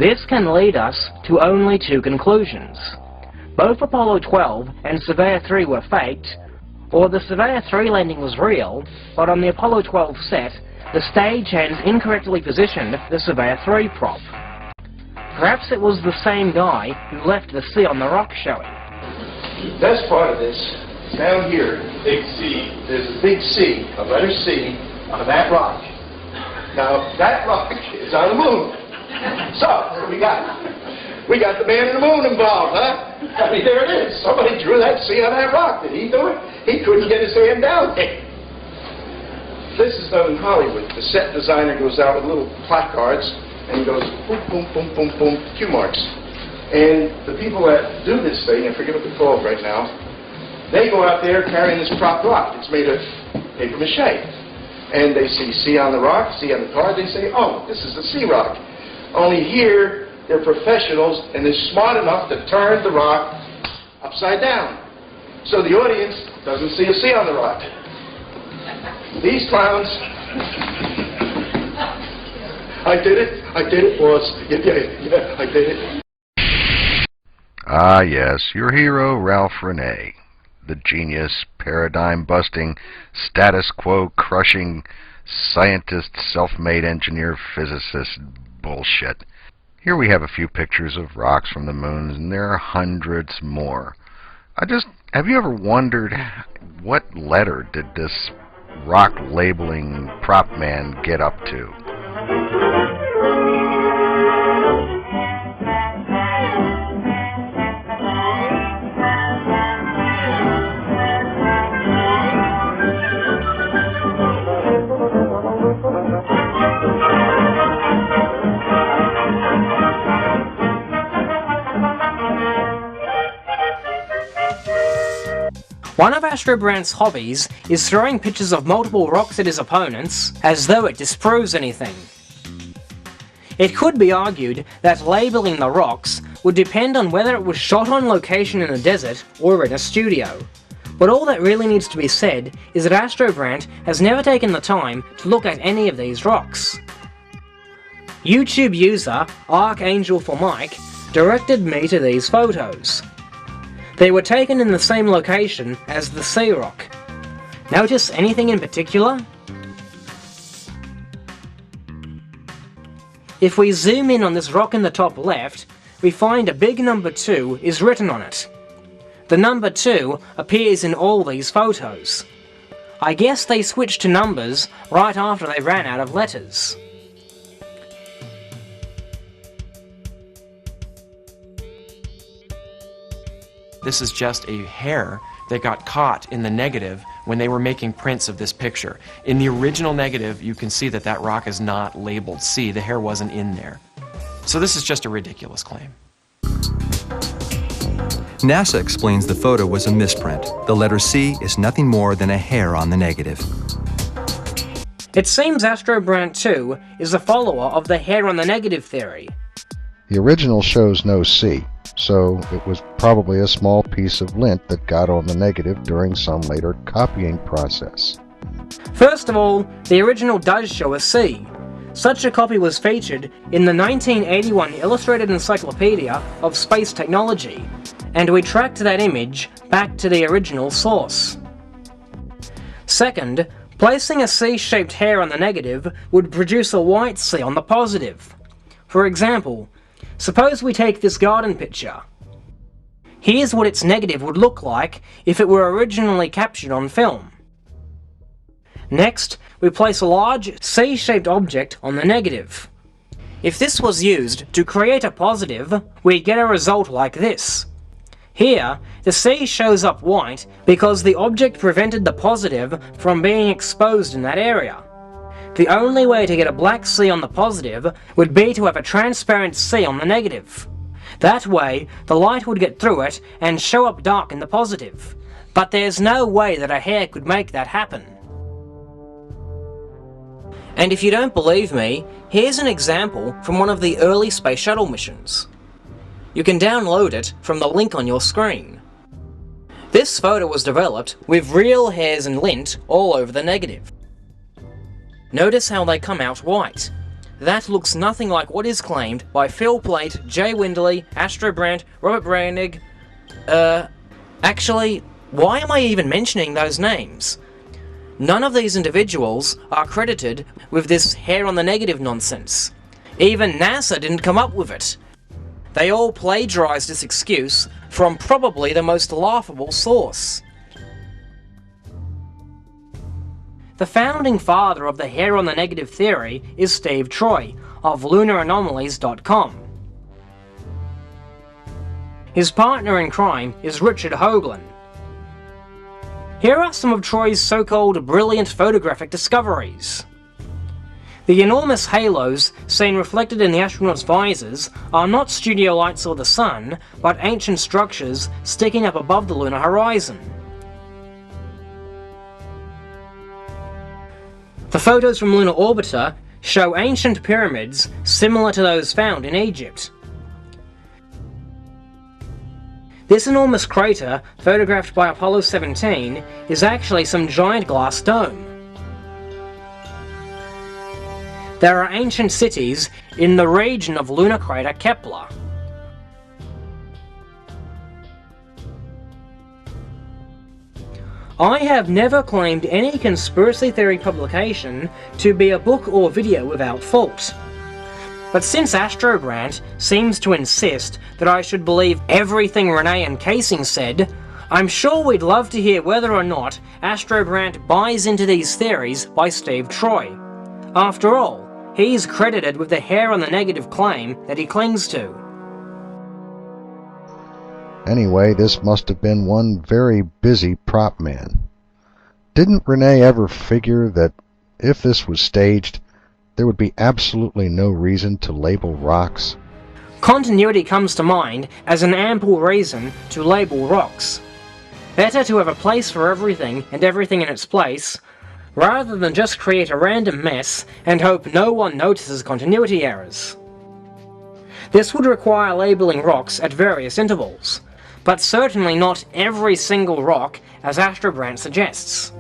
This can lead us to only two conclusions. Both Apollo 12 and Surveyor 3 were faked, or the Surveyor 3 landing was real, but on the Apollo 12 set, the stagehands incorrectly positioned the Surveyor 3 prop. Perhaps it was the same guy who left the C on the rock showing. The best part of this, down here, big C. There's a big C, a letter C, on that rock. Now, that rock is on the moon. So, what do we got? We got the man in the moon involved, huh? I mean, there it is. Somebody drew that C on that rock. Did he do it? He couldn't get his hand down there. This is done in Hollywood. The set designer goes out with little placards and goes boom, boom, boom, boom, boom, Q marks. And the people that do this thing, I forget what they're called right now, they go out there carrying this prop rock. It's made of paper mache. And they see C on the rock, C on the card, they say, oh, this is the C rock. Only here, they're professionals, and they're smart enough to turn the rock upside down. So the audience doesn't see a C on the rock. These clowns, I did it, boss. Yeah, I did it. Ah, yes, your hero, Ralph René, the genius, paradigm-busting, status quo-crushing, scientist, self-made engineer, physicist bullshit. Here we have a few pictures of rocks from the moon, and there are hundreds more. Have you ever wondered what letter did this rock labeling prop man get up to? One of Astrobrandt's hobbies is throwing pictures of multiple rocks at his opponents, as though it disproves anything. It could be argued that labeling the rocks would depend on whether it was shot on location in a desert or in a studio. But all that really needs to be said is that Astrobrandt has never taken the time to look at any of these rocks. YouTube user Archangel for Mike directed me to these photos. They were taken in the same location as the C rock. Notice anything in particular? If we zoom in on this rock in the top left, we find a big number 2 is written on it. The number 2 appears in all these photos. I guess they switched to numbers right after they ran out of letters. This is just a hair that got caught in the negative when they were making prints of this picture. In the original negative, you can see that that rock is not labeled C. The hair wasn't in there. So this is just a ridiculous claim. NASA explains the photo was a misprint. The letter C is nothing more than a hair on the negative. It seems Astrobrandt 2 is a follower of the hair on the negative theory. The original shows no C, so it was probably a small piece of lint that got on the negative during some later copying process. First of all, the original does show a C. Such a copy was featured in the 1981 Illustrated Encyclopedia of Space Technology, and we tracked that image back to the original source. Second, placing a C-shaped hair on the negative would produce a white C on the positive. For example, suppose we take this garden picture. Here's what its negative would look like if it were originally captured on film. Next, we place a large C-shaped object on the negative. If this was used to create a positive, we'd get a result like this. Here, the C shows up white because the object prevented the positive from being exposed in that area. The only way to get a black C on the positive would be to have a transparent C on the negative. That way, the light would get through it and show up dark in the positive. But there's no way that a hair could make that happen. And if you don't believe me, here's an example from one of the early space shuttle missions. You can download it from the link on your screen. This photo was developed with real hairs and lint all over the negative. Notice how they come out white. that looks nothing like what is claimed by Phil Plait, Jay Windley, Astro Brandt, Robert Brainig. Actually, why am I even mentioning those names? None of these individuals are credited with this hair on the negative nonsense. Even NASA didn't come up with it. They all plagiarized this excuse from probably the most laughable source. The founding father of the hair on the negative theory is Steve Troy of LunarAnomalies.com. His partner in crime is Richard Hoagland. Here are some of Troy's so-called brilliant photographic discoveries. The enormous halos seen reflected in the astronauts' visors are not studio lights or the sun, but ancient structures sticking up above the lunar horizon. The photos from Lunar Orbiter show ancient pyramids similar to those found in Egypt. This enormous crater, photographed by Apollo 17, is actually some giant glass dome. There are ancient cities in the region of lunar crater Kepler. I have never claimed any conspiracy theory publication to be a book or video without fault. But since Astro Brandt seems to insist that I should believe everything René and Casing said, I'm sure we'd love to hear whether or not Astro Brandt buys into these theories by Steve Troy. After all, he's credited with the hair on the negative claim that he clings to. Anyway, this must have been one very busy prop man. Didn't René ever figure that if this was staged, there would be absolutely no reason to label rocks? Continuity comes to mind as an ample reason to label rocks. Better to have a place for everything and everything in its place, rather than just create a random mess and hope no one notices continuity errors. This would require labeling rocks at various intervals, but certainly not every single rock as Astro Brandt suggests.